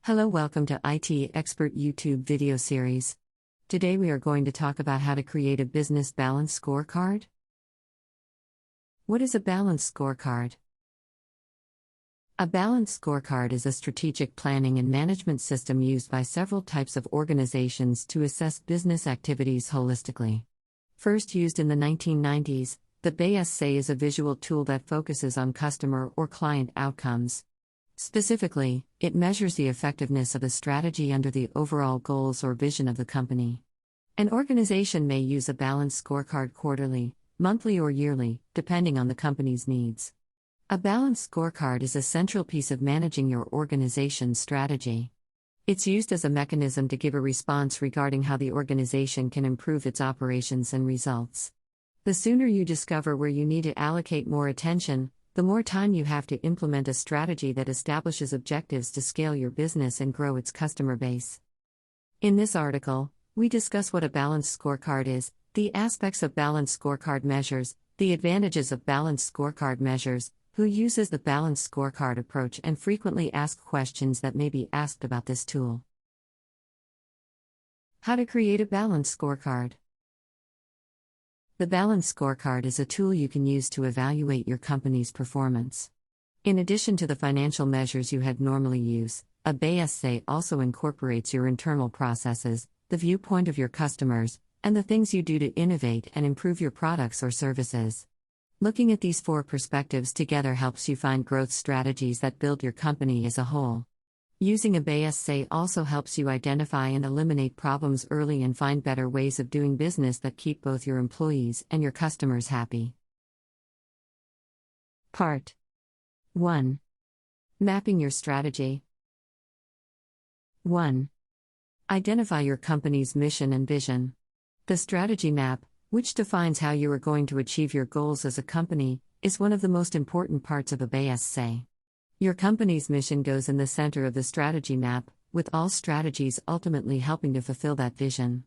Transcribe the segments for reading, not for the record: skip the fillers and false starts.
Hello, welcome to IT Expert YouTube video series. Today we are going to talk about how to create a business balance scorecard. What is a balance scorecard? A balance scorecard is a strategic planning and management system used by several types of organizations to assess business activities holistically. First used in the 1990s, the BASC is a visual tool that focuses on customer or client outcomes. Specifically, it measures the effectiveness of a strategy under the overall goals or vision of the company. An organization may use a balance scorecard quarterly, monthly, or yearly, depending on the company's needs. A balance scorecard is a central piece of managing your organization's strategy. It's used as a mechanism to give a response regarding how the organization can improve its operations and results. The sooner you discover where you need to allocate more attention, the more time you have to implement a strategy that establishes objectives to scale your business and grow its customer base. In this article, we discuss what a balanced scorecard is, the aspects of balanced scorecard measures, the advantages of balanced scorecard measures, who uses the balanced scorecard approach, and frequently asked questions that may be asked about this tool. How to create a balanced scorecard. The balanced scorecard is a tool you can use to evaluate your company's performance. In addition to the financial measures you had normally use, a BASC also incorporates your internal processes, the viewpoint of your customers, and the things you do to innovate and improve your products or services. Looking at these four perspectives together helps you find growth strategies that build your company as a whole. Using a BASC also helps you identify and eliminate problems early and find better ways of doing business that keep both your employees and your customers happy. Part 1. Mapping your strategy. 1. Identify your company's mission and vision. The strategy map, which defines how you are going to achieve your goals as a company, is one of the most important parts of a BASC. Your company's mission goes in the center of the strategy map, with all strategies ultimately helping to fulfill that vision.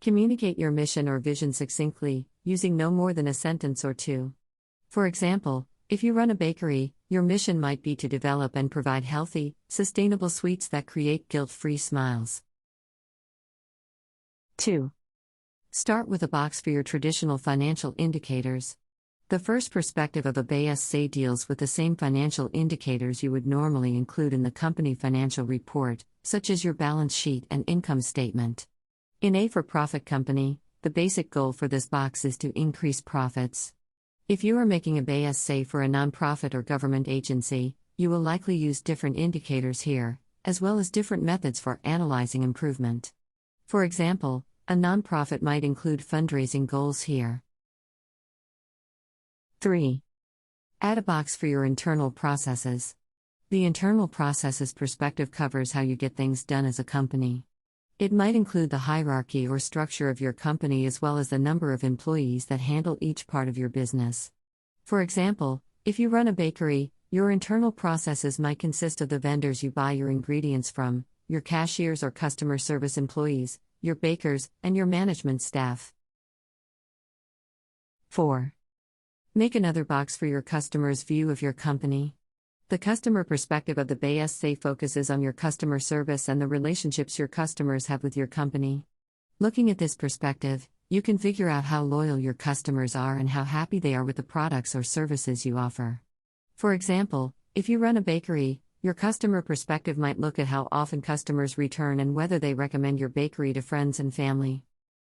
Communicate your mission or vision succinctly, using no more than a sentence or two. For example, if you run a bakery, your mission might be to develop and provide healthy, sustainable sweets that create guilt-free smiles. 2. Start with a box for your traditional financial indicators. The first perspective of a BASC deals with the same financial indicators you would normally include in the company financial report, such as your balance sheet and income statement. In a for-profit company, the basic goal for this box is to increase profits. If you are making a BASC for a nonprofit or government agency, you will likely use different indicators here, as well as different methods for analyzing improvement. For example, a nonprofit might include fundraising goals here. 3. Add a box for your internal processes. The internal processes perspective covers how you get things done as a company. It might include the hierarchy or structure of your company as well as the number of employees that handle each part of your business. For example, if you run a bakery, your internal processes might consist of the vendors you buy your ingredients from, your cashiers or customer service employees, your bakers, and your management staff. 4. Make another box for your customer's view of your company. The customer perspective of the BASC focuses on your customer service and the relationships your customers have with your company. Looking at this perspective, you can figure out how loyal your customers are and how happy they are with the products or services you offer. For example, if you run a bakery, your customer perspective might look at how often customers return and whether they recommend your bakery to friends and family.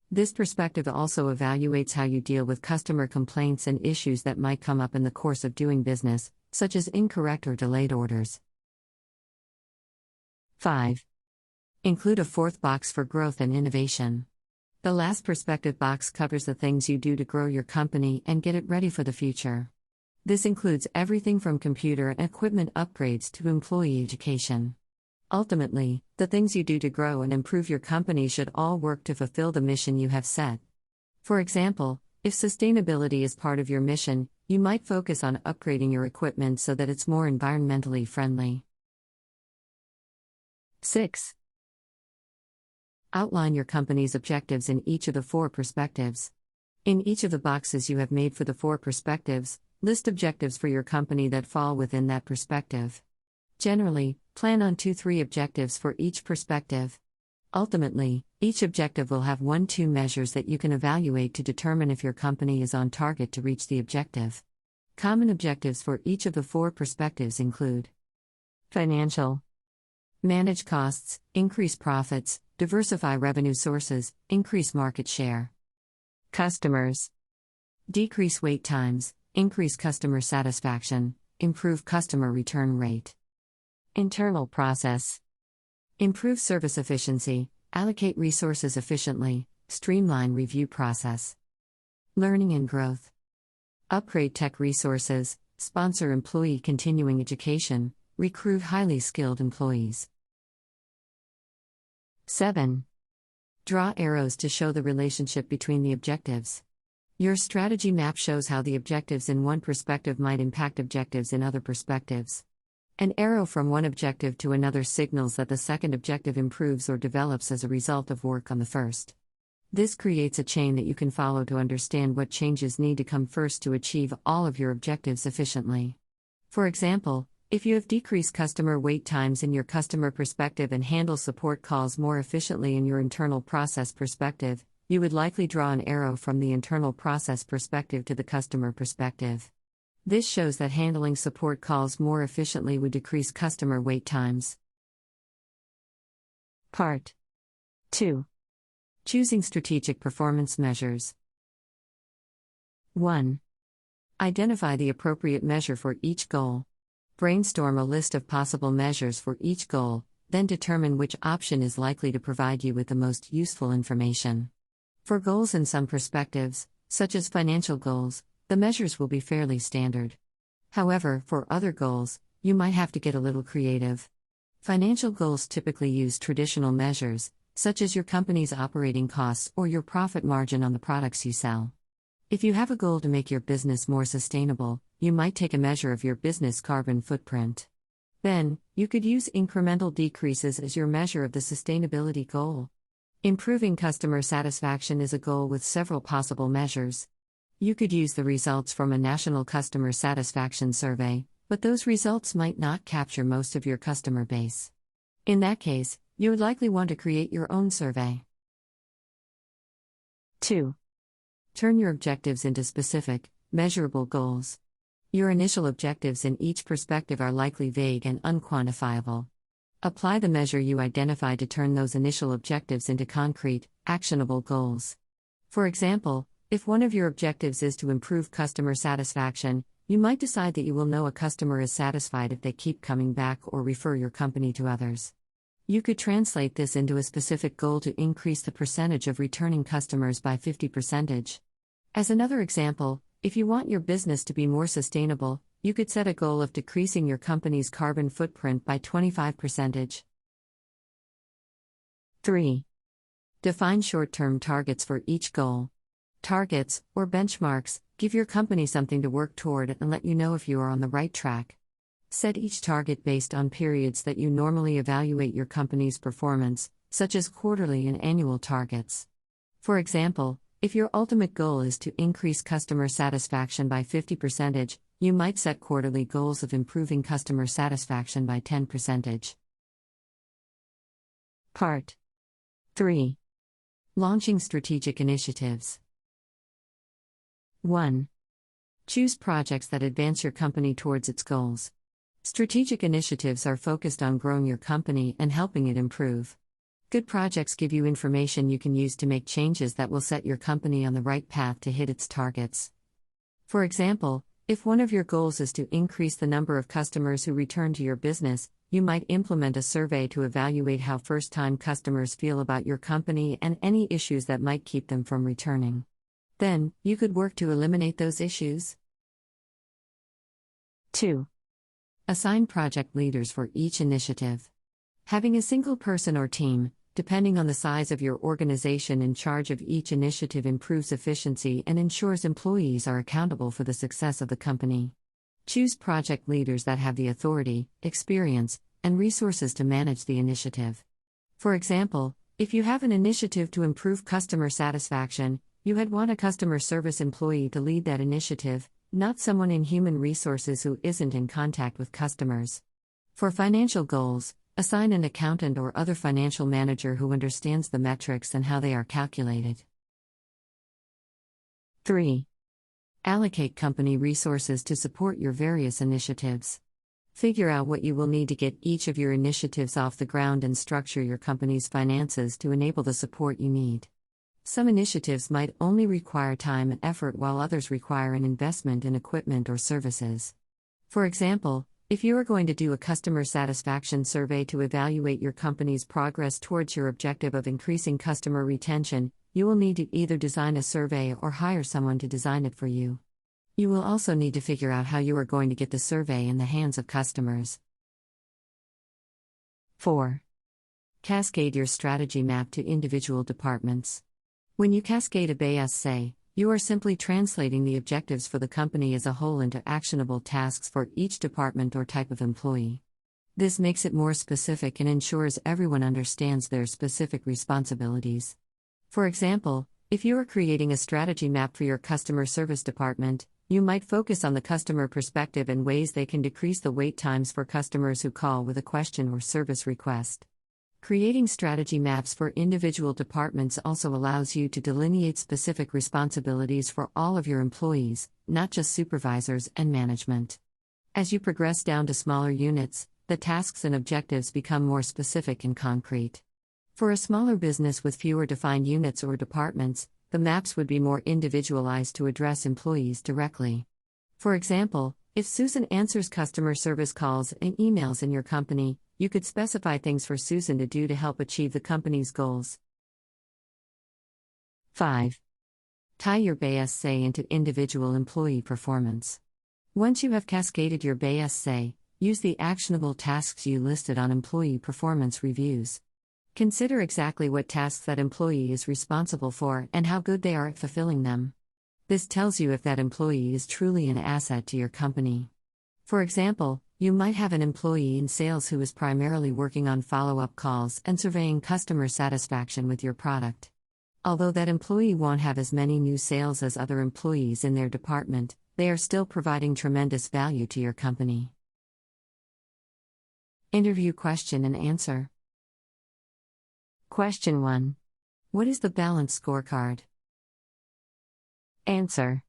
This perspective also evaluates how you deal with customer complaints and issues that might come up in the course of doing business, such as incorrect or delayed orders. 5. Include a fourth box for growth and innovation. The last perspective box covers the things you do to grow your company and get it ready for the future. This includes everything from computer and equipment upgrades to employee education. Ultimately, the things you do to grow and improve your company should all work to fulfill the mission you have set. For example, if sustainability is part of your mission, you might focus on upgrading your equipment so that it's more environmentally friendly. 6. Outline your company's objectives in each of the four perspectives. In each of the boxes you have made for the four perspectives, list objectives for your company that fall within that perspective. Generally, plan on 2-3 objectives for each perspective. Ultimately, each objective will have 1-2 measures that you can evaluate to determine if your company is on target to reach the objective. Common objectives for each of the 4 perspectives include: financial, manage costs, increase profits, diversify revenue sources, increase market share; customers, decrease wait times, increase customer satisfaction, improve customer return rate; internal process, improve service efficiency, allocate resources efficiently, streamline review process; learning and growth, upgrade tech resources, sponsor employee continuing education, recruit highly skilled employees. 7. Draw arrows to show the relationship between the objectives. Your strategy map shows how the objectives in one perspective might impact objectives in other perspectives. An arrow from one objective to another signals that the second objective improves or develops as a result of work on the first. This creates a chain that you can follow to understand what changes need to come first to achieve all of your objectives efficiently. For example, if you have decreased customer wait times in your customer perspective and handle support calls more efficiently in your internal process perspective, you would likely draw an arrow from the internal process perspective to the customer perspective. This shows that handling support calls more efficiently would decrease customer wait times. Part 2. Choosing strategic performance measures. 1. Identify the appropriate measure for each goal. Brainstorm a list of possible measures for each goal, then determine which option is likely to provide you with the most useful information. For goals in some perspectives, such as financial goals, the measures will be fairly standard. However, for other goals, you might have to get a little creative. Financial goals typically use traditional measures, such as your company's operating costs or your profit margin on the products you sell. If you have a goal to make your business more sustainable, you might take a measure of your business carbon footprint. Then, you could use incremental decreases as your measure of the sustainability goal. Improving customer satisfaction is a goal with several possible measures. You could use the results from a national customer satisfaction survey, but those results might not capture most of your customer base. In that case, you would likely want to create your own survey. 2. Turn your objectives into specific, measurable goals. Your initial objectives in each perspective are likely vague and unquantifiable. Apply the measure you identified to turn those initial objectives into concrete, actionable goals. For example, if one of your objectives is to improve customer satisfaction, you might decide that you will know a customer is satisfied if they keep coming back or refer your company to others. You could translate this into a specific goal to increase the percentage of returning customers by 50%. As another example, if you want your business to be more sustainable, you could set a goal of decreasing your company's carbon footprint by 25%. 3. Define short-term targets for each goal. Targets, or benchmarks, give your company something to work toward and let you know if you are on the right track. Set each target based on periods that you normally evaluate your company's performance, such as quarterly and annual targets. For example, if your ultimate goal is to increase customer satisfaction by 50%, you might set quarterly goals of improving customer satisfaction by 10%. Part 3. Launching strategic initiatives. 1. Choose projects that advance your company towards its goals. Strategic initiatives are focused on growing your company and helping it improve. Good projects give you information you can use to make changes that will set your company on the right path to hit its targets. For example, if one of your goals is to increase the number of customers who return to your business, you might implement a survey to evaluate how first-time customers feel about your company and any issues that might keep them from returning. Then, you could work to eliminate those issues. 2. Assign project leaders for each initiative. Having a single person or team, depending on the size of your organization, in charge of each initiative improves efficiency and ensures employees are accountable for the success of the company. Choose project leaders that have the authority, experience, and resources to manage the initiative. For example, if you have an initiative to improve customer satisfaction, you would want a customer service employee to lead that initiative, not someone in human resources who isn't in contact with customers. For financial goals, assign an accountant or other financial manager who understands the metrics and how they are calculated. 3. Allocate company resources to support your various initiatives. Figure out what you will need to get each of your initiatives off the ground and structure your company's finances to enable the support you need. Some initiatives might only require time and effort, while others require an investment in equipment or services. For example, if you are going to do a customer satisfaction survey to evaluate your company's progress towards your objective of increasing customer retention, you will need to either design a survey or hire someone to design it for you. You will also need to figure out how you are going to get the survey in the hands of customers. 4. Cascade your strategy map to individual departments. When you cascade a BSA, you are simply translating the objectives for the company as a whole into actionable tasks for each department or type of employee. This makes it more specific and ensures everyone understands their specific responsibilities. For example, if you are creating a strategy map for your customer service department, you might focus on the customer perspective and ways they can decrease the wait times for customers who call with a question or service request. Creating strategy maps for individual departments also allows you to delineate specific responsibilities for all of your employees, not just supervisors and management. As you progress down to smaller units, the tasks and objectives become more specific and concrete. For a smaller business with fewer defined units or departments, the maps would be more individualized to address employees directly. For example, if Susan answers customer service calls and emails in your company, you could specify things for Susan to do to help achieve the company's goals. 5. Tie your BSA into individual employee performance. Once you have cascaded your BSA, use the actionable tasks you listed on employee performance reviews. Consider exactly what tasks that employee is responsible for and how good they are at fulfilling them. This tells you if that employee is truly an asset to your company. For example, you might have an employee in sales who is primarily working on follow-up calls and surveying customer satisfaction with your product. Although that employee won't have as many new sales as other employees in their department, they are still providing tremendous value to your company. Interview question and answer. Question 1. What is the Balanced Scorecard? Answer.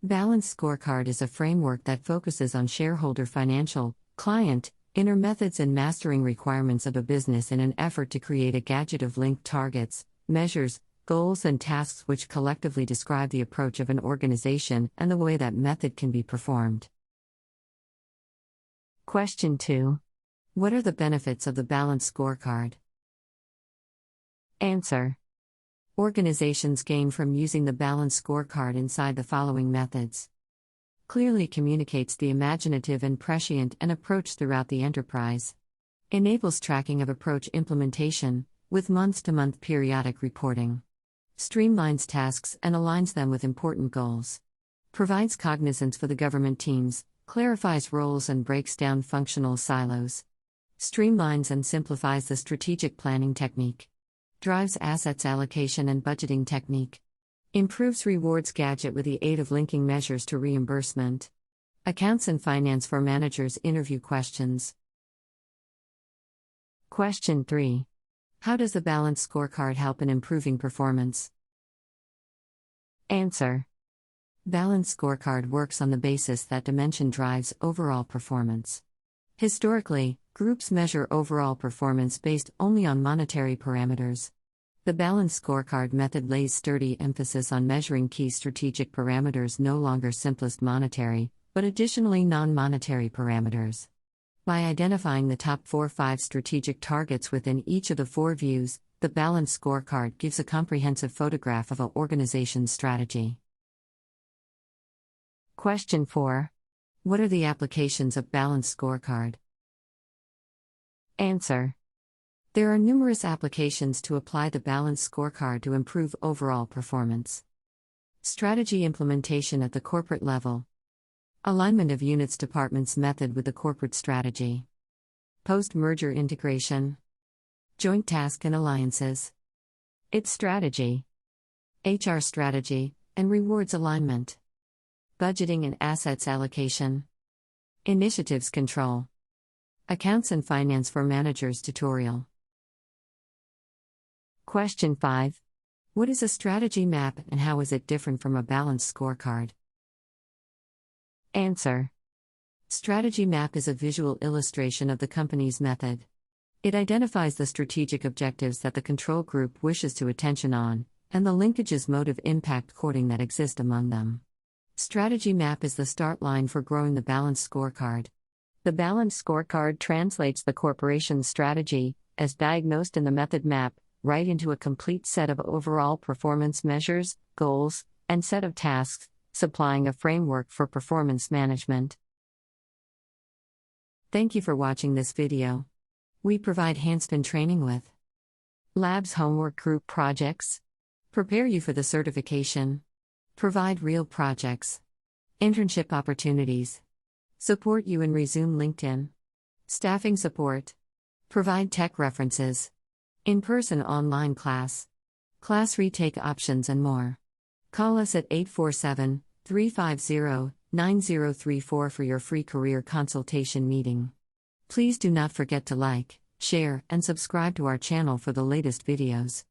Balanced Scorecard is a framework that focuses on shareholder financial, client, inner methods and mastering requirements of a business in an effort to create a gadget of linked targets, measures, goals and tasks which collectively describe the approach of an organization and the way that method can be performed. Question 2. What are the benefits of the Balanced Scorecard? Answer. Organizations gain from using the Balanced Scorecard inside the following methods. Clearly communicates the imaginative and prescient and approach throughout the enterprise. Enables tracking of approach implementation, with month-to-month periodic reporting. Streamlines tasks and aligns them with important goals. Provides cognizance for the government teams, clarifies roles and breaks down functional silos. Streamlines and simplifies the strategic planning technique. Drives assets allocation and budgeting technique. Improves rewards gadget with the aid of linking measures to reimbursement. Accounts and finance for managers interview questions. Question 3. How does the Balanced Scorecard help in improving performance? Answer. Balanced Scorecard works on the basis that dimension drives overall performance. Historically, groups measure overall performance based only on monetary parameters. The Balanced Scorecard method lays sturdy emphasis on measuring key strategic parameters, no longer simplest monetary, but additionally non-monetary parameters. By identifying the top 4-5 strategic targets within each of the 4 views, the Balanced Scorecard gives a comprehensive photograph of an organization's strategy. Question 4. What are the applications of Balanced Scorecard? Answer. There are numerous applications to apply the Balanced Scorecard to improve overall performance. Strategy implementation at the corporate level. Alignment of units departments method with the corporate strategy. Post-merger integration. Joint task and alliances. Its strategy. HR strategy, and rewards alignment. Budgeting and assets allocation. Initiatives control. Accounts and Finance for Managers tutorial. Question 5. What is a strategy map and how is it different from a balanced scorecard? Answer. Strategy map is a visual illustration of the company's method. It identifies the strategic objectives that the control group wishes to attention on, and the linkages motive impact coding that exist among them. Strategy map is the start line for growing the balanced scorecard. The balanced scorecard translates the corporation's strategy, as diagnosed in the method map, right into a complete set of overall performance measures, goals, and set of tasks, supplying a framework for performance management. Thank you for watching this video. We provide hands-on training with labs, homework, group projects, prepare you for the certification, provide real projects, internship opportunities, support you in resume LinkedIn, staffing support, provide tech references, in-person online class retake options and more. Call us at 847-350-9034 for your free career consultation meeting. Please do not forget to like, share, and subscribe to our channel for the latest videos.